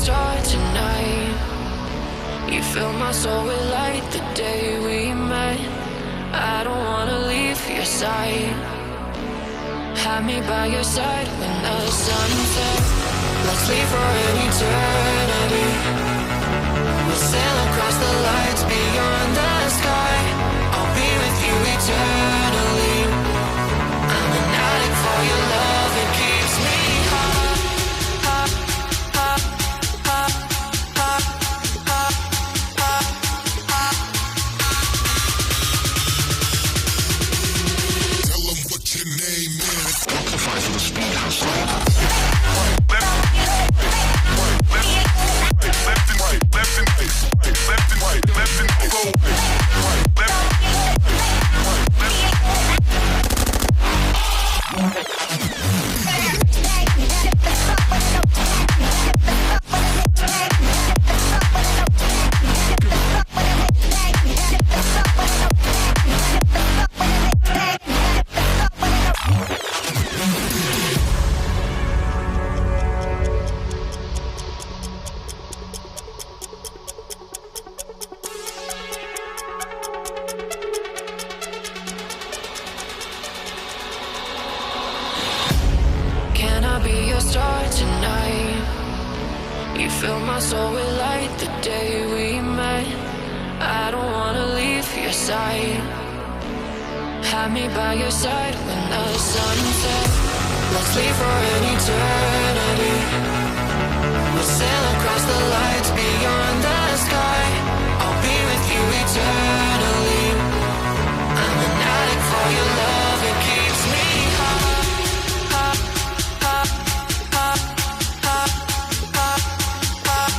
star tonight. You fill my soul with light the day we met. I don't wanna leave your side. Have me by your side when the sun sets. Let's leave for an eternity. We'll sail across the lights beyond the sky. I'll be with you eternally. I'm an addict for your love, it keeps me hot, hot, hot, hot, hot, hot, hot, hot. Tell them what your name is. Amplify for the speed house. Can I be your star tonight? You fill my soul with light the day we met. I don't wanna leave your side. Have me by your side when the sun sets. Let's leave for an eternity. We'll sail across the lights beyond the sky. I'll be with you eternally. I'm an addict for your love, it keeps me hot, hot, hot, hot, hot, hot, hot,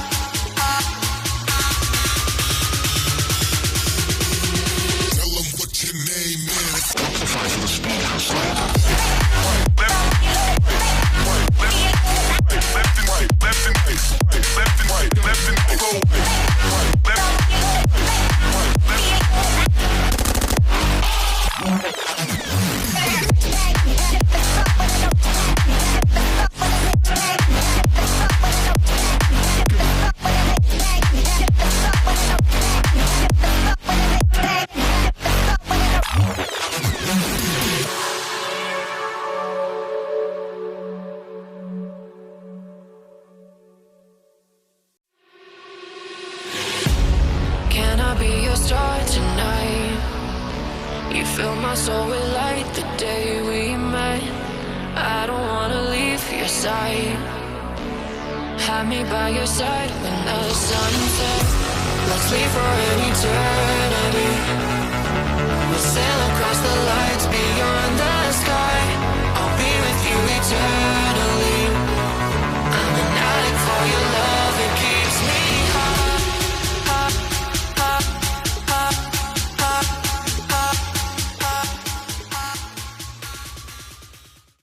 hot. Tell them what your name is. Amplify for the speed house. Can I be your star tonight? You fill my soul with light the day we met. I don't wanna leave your side. Have me by your side when the sun sets. Let's leave for an eternity. We'll sail across the light